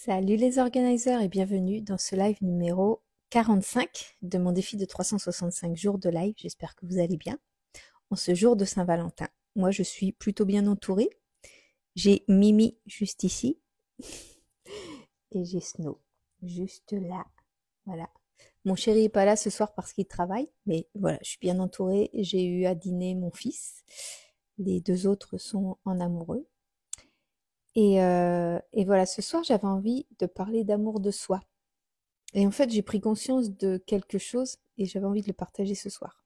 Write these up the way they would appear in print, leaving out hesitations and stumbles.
Salut les organiseurs et bienvenue dans ce live numéro 45 de mon défi de 365 jours de live. J'espère que vous allez bien en ce jour de Saint-Valentin. Moi, je suis plutôt bien entourée. J'ai Mimi juste ici et j'ai Snow juste là. Voilà. Mon chéri est pas là ce soir parce qu'il travaille, mais voilà, je suis bien entourée. J'ai eu à dîner mon fils. Les deux autres sont en amoureux. Et voilà, ce soir, j'avais envie de parler d'amour de soi. Et en fait, j'ai pris conscience de quelque chose et j'avais envie de le partager ce soir.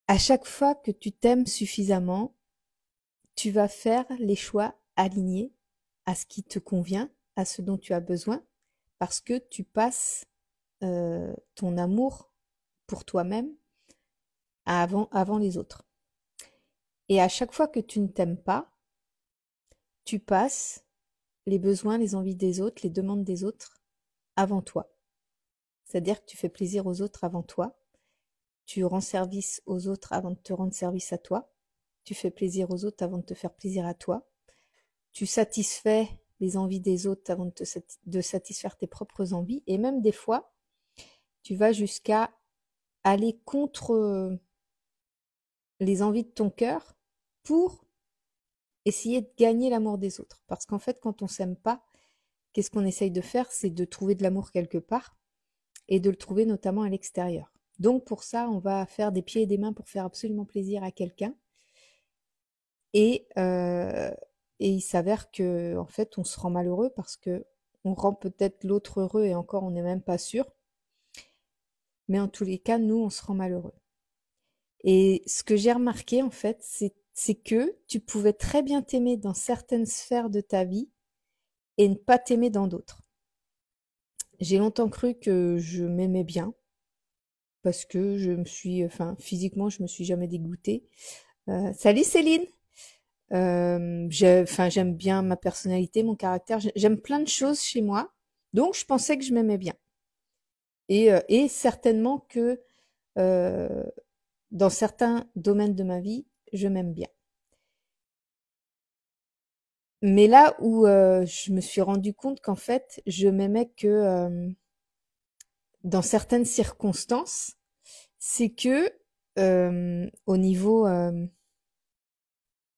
À chaque fois que tu t'aimes suffisamment, tu vas faire les choix alignés à ce qui te convient, à ce dont tu as besoin, parce que tu passes ton amour pour toi-même avant les autres. Et à chaque fois que tu ne t'aimes pas, tu passes les besoins, les envies des autres, les demandes des autres avant toi. C'est-à-dire que tu fais plaisir aux autres avant toi. Tu rends service aux autres avant de te rendre service à toi. Tu fais plaisir aux autres avant de te faire plaisir à toi. Tu satisfais les envies des autres avant de satisfaire tes propres envies. Et même des fois, tu vas jusqu'à aller contre les envies de ton cœur pour essayer de gagner l'amour des autres. Parce qu'en fait, quand on s'aime pas, qu'est-ce qu'on essaye de faire? C'est de trouver de l'amour quelque part et de le trouver notamment à l'extérieur. Donc pour ça, on va faire des pieds et des mains pour faire absolument plaisir à quelqu'un. Et, euh, et il s'avère que en fait, on se rend malheureux parce que on rend peut-être l'autre heureux et encore, on n'est même pas sûr. Mais en tous les cas, nous, on se rend malheureux. Et ce que j'ai remarqué, en fait, c'est que tu pouvais très bien t'aimer dans certaines sphères de ta vie et ne pas t'aimer dans d'autres. J'ai longtemps cru que je m'aimais bien parce que enfin, physiquement, je me suis jamais dégoûtée. Salut Céline! J'aime bien ma personnalité, mon caractère. J'aime plein de choses chez moi. Donc, je pensais que je m'aimais bien. Et certainement que euh, dans certains domaines de ma vie, je m'aime bien. Mais là où je me suis rendu compte qu'en fait, je m'aimais que dans certaines circonstances, c'est que au niveau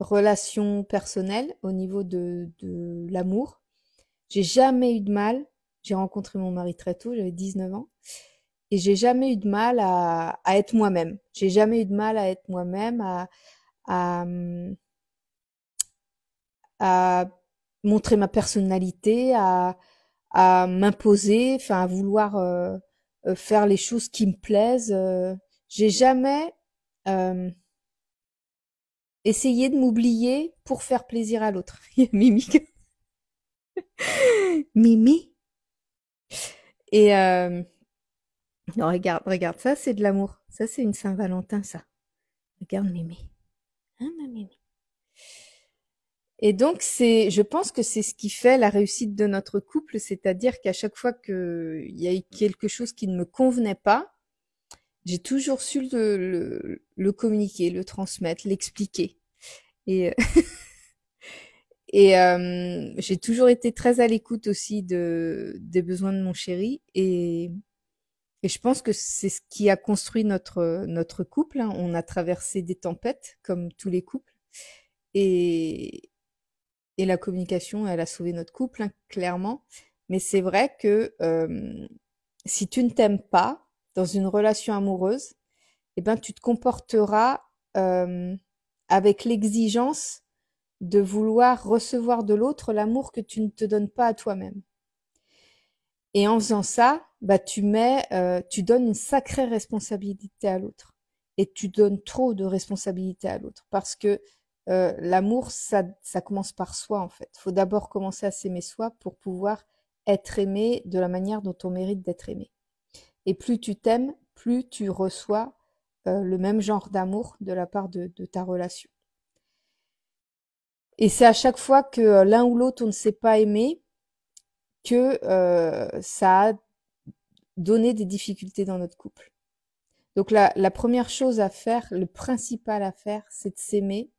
relation personnelle, au niveau de l'amour, j'ai jamais eu de mal. J'ai rencontré mon mari très tôt, j'avais 19 ans, et j'ai jamais eu de mal à être moi-même. J'ai jamais eu de mal à être moi-même, à, à montrer ma personnalité, à m'imposer, enfin à vouloir faire les choses qui me plaisent. J'ai jamais euh, essayé de m'oublier pour faire plaisir à l'autre. Il y a Mimi. Mimi. Et non, regarde, ça c'est de l'amour. Ça c'est une Saint-Valentin, ça. Regarde Mimi. Hein, ma Mimi. Et donc je pense que c'est ce qui fait la réussite de notre couple, c'est-à-dire qu'à chaque fois qu'il y a eu quelque chose qui ne me convenait pas, j'ai toujours su le communiquer, le transmettre, l'expliquer. Et, j'ai toujours été très à l'écoute aussi des besoins de mon chéri. Et je pense que c'est ce qui a construit notre couple, hein. On a traversé des tempêtes, comme tous les couples. Et, et la communication, elle a sauvé notre couple, hein, clairement. Mais c'est vrai que si tu ne t'aimes pas dans une relation amoureuse, eh ben, tu te comporteras euh, avec l'exigence de vouloir recevoir de l'autre l'amour que tu ne te donnes pas à toi-même. Et en faisant ça, bah, tu donnes une sacrée responsabilité à l'autre. Et tu donnes trop de responsabilité à l'autre. Parce que l'amour, ça commence par soi, en fait. Il faut d'abord commencer à s'aimer soi pour pouvoir être aimé de la manière dont on mérite d'être aimé. Et plus tu t'aimes, plus tu reçois le même genre d'amour de la part de ta relation. Et c'est à chaque fois que l'un ou l'autre on ne s'est pas aimé que ça a donné des difficultés dans notre couple. Donc la première chose à faire, le principal à faire, c'est de s'aimer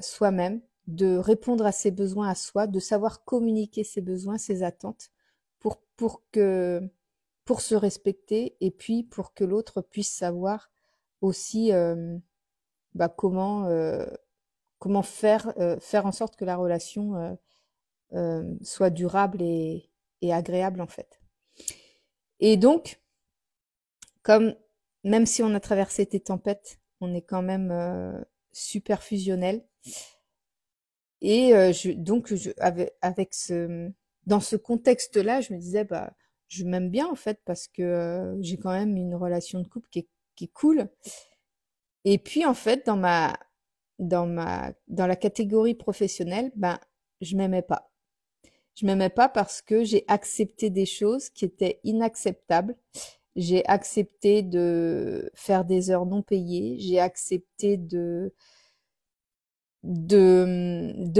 soi-même, de répondre à ses besoins à soi, de savoir communiquer ses besoins, ses attentes pour se respecter et puis pour que l'autre puisse savoir aussi comment faire en sorte que la relation soit durable et agréable en fait. Et donc, comme même si on a traversé des tempêtes, on est quand même super fusionnel. Et dans ce contexte-là, je me disais, bah, je m'aime bien en fait parce que j'ai quand même une relation de couple qui est cool. Et puis en fait, dans la catégorie professionnelle, ben, je m'aimais pas. Je m'aimais pas parce que j'ai accepté des choses qui étaient inacceptables. J'ai accepté de faire des heures non payées. J'ai accepté de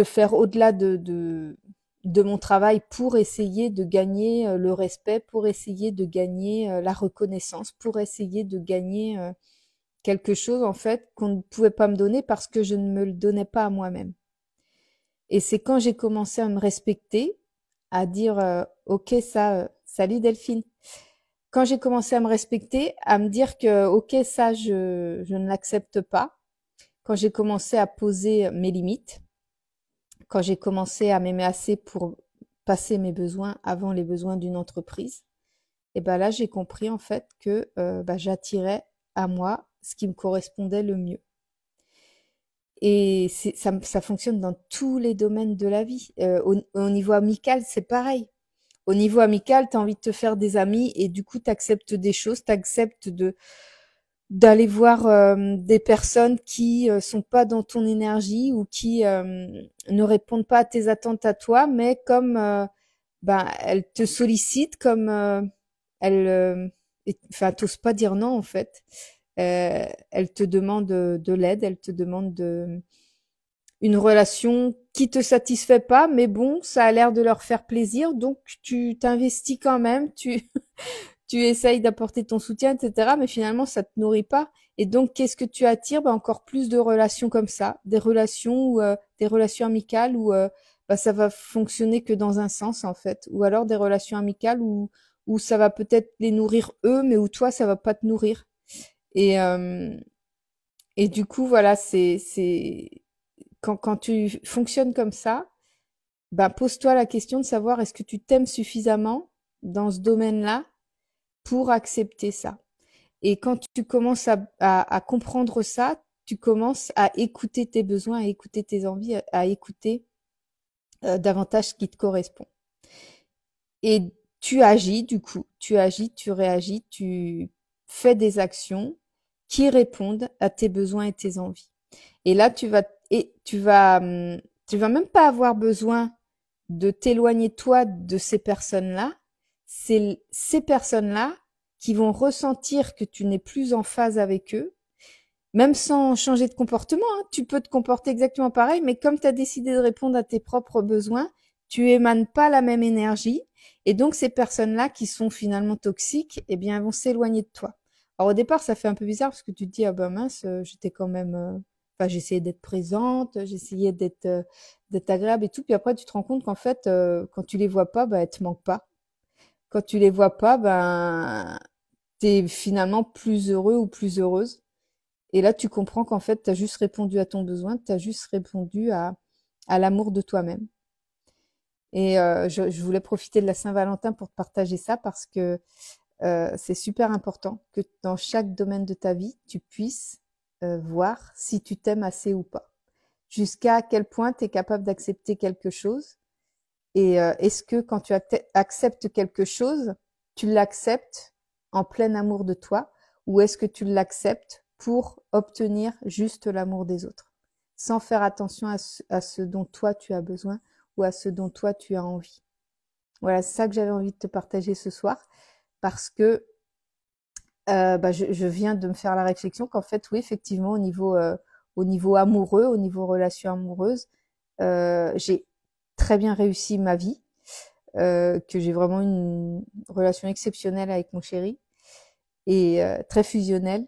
faire au-delà de mon travail pour essayer de gagner le respect, pour essayer de gagner la reconnaissance, pour essayer de gagner quelque chose en fait qu'on ne pouvait pas me donner parce que je ne me le donnais pas à moi-même. Et c'est quand j'ai commencé à me respecter, à dire ok ça, salut Delphine. Quand j'ai commencé à me respecter, à me dire que ok ça je ne l'accepte pas. Quand j'ai commencé à poser mes limites, quand j'ai commencé à m'aimer assez pour passer mes besoins avant les besoins d'une entreprise, et ben là j'ai compris en fait que j'attirais à moi ce qui me correspondait le mieux. Et ça fonctionne dans tous les domaines de la vie. Au niveau amical, c'est pareil. Au niveau amical, tu as envie de te faire des amis et du coup, tu acceptes des choses, tu acceptes d'aller voir des personnes qui sont pas dans ton énergie ou qui ne répondent pas à tes attentes à toi, mais comme elles te sollicitent, comme elles, enfin, t'oses pas dire non en fait. Elles te demandent de l'aide, elles te demandent une relation qui te satisfait pas, mais bon, ça a l'air de leur faire plaisir, donc tu t'investis quand même, tu essayes d'apporter ton soutien, etc. Mais finalement, ça te nourrit pas. Et donc, qu'est-ce que tu attires? Bah, encore plus de relations comme ça, des relations amicales où ça va fonctionner que dans un sens en fait, ou alors des relations amicales où ça va peut-être les nourrir eux, mais où toi ça va pas te nourrir. Et et du coup, voilà, c'est quand tu fonctionnes comme ça, ben pose-toi la question de savoir est-ce que tu t'aimes suffisamment dans ce domaine-là pour accepter ça. Et quand tu commences à comprendre ça, tu commences à écouter tes besoins, à écouter tes envies, à écouter davantage ce qui te correspond. Et tu agis du coup, tu agis, tu réagis, tu fais des actions qui répondent à tes besoins et tes envies. Et là, tu vas même pas avoir besoin de t'éloigner toi de ces personnes-là. C'est ces personnes-là qui vont ressentir que tu n'es plus en phase avec eux, même sans changer de comportement. Hein. Tu peux te comporter exactement pareil, mais comme tu as décidé de répondre à tes propres besoins, tu émanes pas la même énergie. Et donc, ces personnes-là qui sont finalement toxiques, eh bien, elles vont s'éloigner de toi. Alors, au départ, ça fait un peu bizarre parce que tu te dis, ah ben mince, j'étais quand même, enfin, j'essayais d'être présente, j'essayais d'être agréable et tout. Puis après, tu te rends compte qu'en fait, quand tu les vois pas, elles te manquent pas. Quand tu les vois pas, t'es finalement plus heureux ou plus heureuse. Et là, tu comprends qu'en fait, tu as juste répondu à ton besoin, tu as juste répondu à l'amour de toi-même. Et je voulais profiter de la Saint-Valentin pour te partager ça parce que c'est super important que dans chaque domaine de ta vie, tu puisses voir si tu t'aimes assez ou pas. Jusqu'à quel point tu es capable d'accepter quelque chose. Et est-ce que quand tu acceptes quelque chose, tu l'acceptes en plein amour de toi ou est-ce que tu l'acceptes pour obtenir juste l'amour des autres, sans faire attention à ce dont toi tu as besoin ou à ce dont toi tu as envie. Voilà, c'est ça que j'avais envie de te partager ce soir parce que je viens de me faire la réflexion qu'en fait, oui, effectivement, au niveau amoureux, au niveau relation amoureuse, j'ai très bien réussi ma vie, que j'ai vraiment une relation exceptionnelle avec mon chéri et très fusionnelle.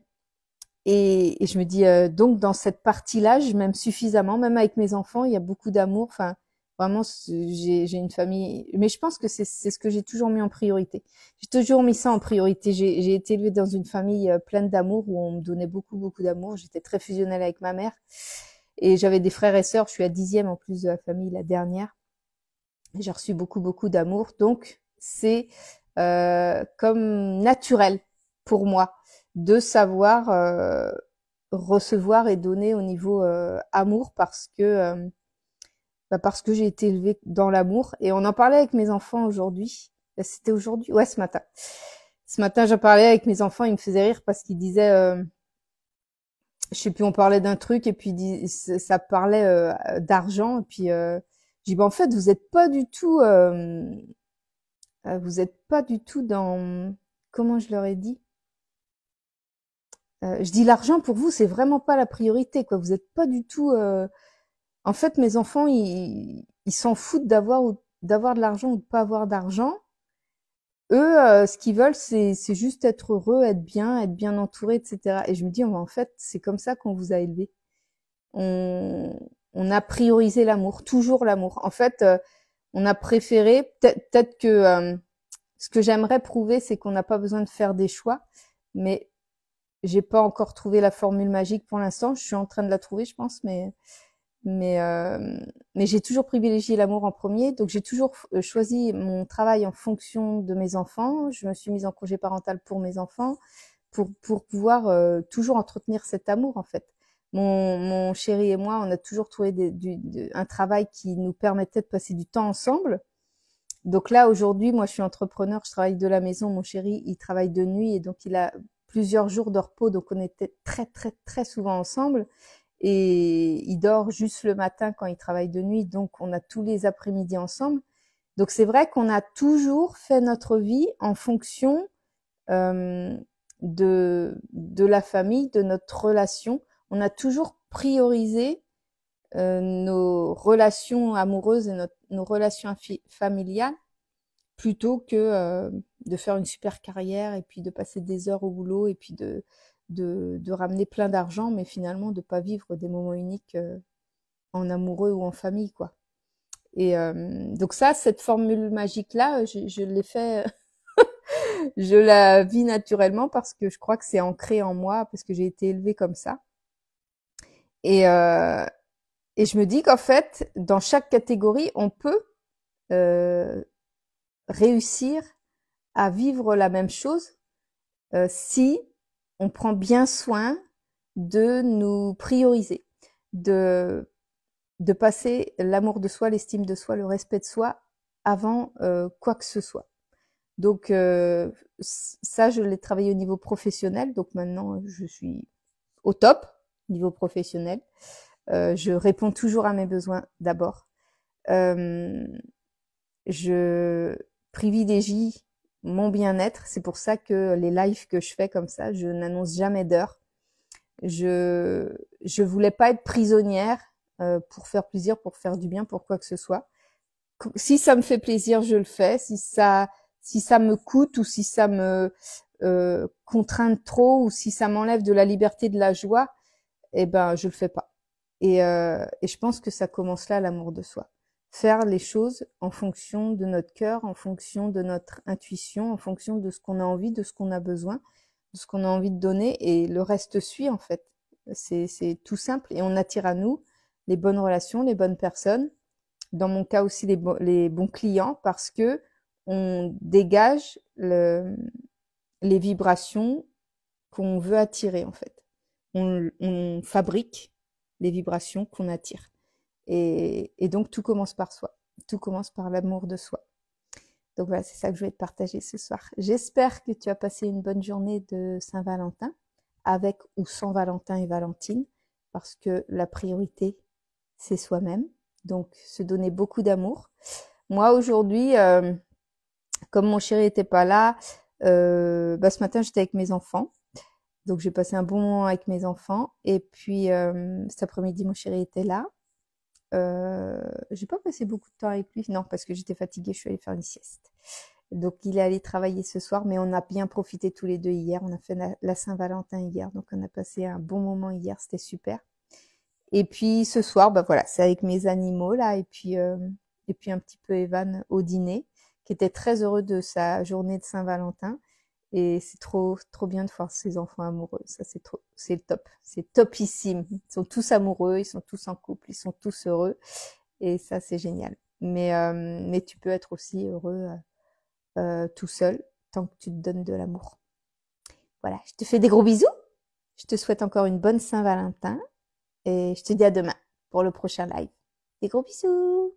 Et je me dis, donc dans cette partie-là, je m'aime suffisamment, même avec mes enfants, il y a beaucoup d'amour. Enfin, vraiment, j'ai une famille. Mais je pense que c'est ce que j'ai toujours mis en priorité. J'ai toujours mis ça en priorité. J'ai été élevée dans une famille pleine d'amour où on me donnait beaucoup, beaucoup d'amour. J'étais très fusionnelle avec ma mère. Et j'avais des frères et sœurs. Je suis la 10e en plus de la famille, la dernière. J'ai reçu beaucoup, beaucoup d'amour. Donc, c'est comme naturel pour moi de savoir recevoir et donner au niveau amour parce que j'ai été élevée dans l'amour. Et on en parlait avec mes enfants aujourd'hui. C'était aujourd'hui? Ouais, ce matin. Ce matin, j'en parlais avec mes enfants. Ils me faisaient rire parce qu'ils disaient, je sais plus, on parlait d'un truc et puis ça parlait d'argent. Et puis, j'ai dit, bah, en fait, vous êtes pas du tout dans, comment je leur ai dit? Je dis l'argent pour vous, c'est vraiment pas la priorité, quoi. Vous êtes pas du tout. En fait, mes enfants, ils s'en foutent d'avoir de l'argent ou de pas avoir d'argent. Eux, ce qu'ils veulent, c'est juste être heureux, être bien entouré, etc. Et je me dis, en fait, c'est comme ça qu'on vous a élevé. On, on a priorisé l'amour, toujours l'amour. En fait, on a préféré, peut-être que ce que j'aimerais prouver, c'est qu'on n'a pas besoin de faire des choix, mais j'ai pas encore trouvé la formule magique pour l'instant. Je suis en train de la trouver, je pense, mais mais j'ai toujours privilégié l'amour en premier. Donc j'ai toujours choisi mon travail en fonction de mes enfants. Je me suis mise en congé parental pour mes enfants, pour pouvoir toujours entretenir cet amour en fait. Mon chéri et moi, on a toujours trouvé un travail qui nous permettait de passer du temps ensemble. Donc là, aujourd'hui, moi, je suis entrepreneur, je travaille de la maison. Mon chéri, il travaille de nuit et donc il a plusieurs jours de repos. Donc on était très, très, très souvent ensemble. Et il dort juste le matin quand il travaille de nuit. Donc on a tous les après-midi ensemble. Donc c'est vrai qu'on a toujours fait notre vie en fonction euh, de la famille, de notre relation. On a toujours priorisé nos relations amoureuses et nos relations familiales plutôt que de faire une super carrière et puis de passer des heures au boulot et puis de ramener plein d'argent, mais finalement de pas vivre des moments uniques en amoureux ou en famille, quoi. Et donc ça, cette formule magique-là, je l'ai fait, je la vis naturellement parce que je crois que c'est ancré en moi, parce que j'ai été élevée comme ça. Et, euh, et je me dis qu'en fait, dans chaque catégorie, on peut euh, réussir à vivre la même chose si on prend bien soin de nous prioriser, de, de passer l'amour de soi, l'estime de soi, le respect de soi avant quoi que ce soit. Donc ça, je l'ai travaillé au niveau professionnel. Donc maintenant, je suis au top niveau professionnel. Je réponds toujours à mes besoins d'abord. Euh, je privilégie mon bien-être. C'est pour ça que les lives que je fais comme ça, je n'annonce jamais d'heure. Je voulais pas être prisonnière pour faire plaisir, pour faire du bien, pour quoi que ce soit. Si ça me fait plaisir, je le fais. Si ça me coûte ou si ça me contraint trop ou si ça m'enlève de la liberté, de la joie, eh ben je le fais pas. Et je pense que ça commence là, l'amour de soi. Faire les choses en fonction de notre cœur, en fonction de notre intuition, en fonction de ce qu'on a envie, de ce qu'on a besoin, de ce qu'on a envie de donner, et le reste suit en fait. C'est tout simple et on attire à nous les bonnes relations, les bonnes personnes. Dans mon cas aussi les bons clients parce que on dégage les vibrations qu'on veut attirer en fait. On fabrique les vibrations qu'on attire. Et donc tout commence par soi. Tout commence par l'amour de soi. Donc voilà, c'est ça que je voulais te partager ce soir. J'espère que tu as passé une bonne journée de Saint-Valentin, avec ou sans Valentin et Valentine, parce que la priorité, c'est soi-même. Donc se donner beaucoup d'amour. Moi aujourd'hui, comme mon chéri était pas là, ce matin j'étais avec mes enfants. Donc j'ai passé un bon moment avec mes enfants. Et puis cet après-midi, mon chéri était là. J'ai pas passé beaucoup de temps avec lui, non, parce que j'étais fatiguée, je suis allée faire une sieste. Donc il est allé travailler ce soir, mais on a bien profité tous les deux hier. On a fait la Saint-Valentin hier, donc on a passé un bon moment hier, c'était super. Et puis ce soir, bah voilà, c'est avec mes animaux là, et puis un petit peu Evan au dîner, qui était très heureux de sa journée de Saint-Valentin. Et c'est trop bien de voir ces enfants amoureux. Ça, c'est le top. C'est topissime. Ils sont tous amoureux, ils sont tous en couple, ils sont tous heureux. Et ça, c'est génial. Mais tu peux être aussi heureux tout seul, tant que tu te donnes de l'amour. Voilà, je te fais des gros bisous. Je te souhaite encore une bonne Saint-Valentin. Et je te dis à demain pour le prochain live. Des gros bisous!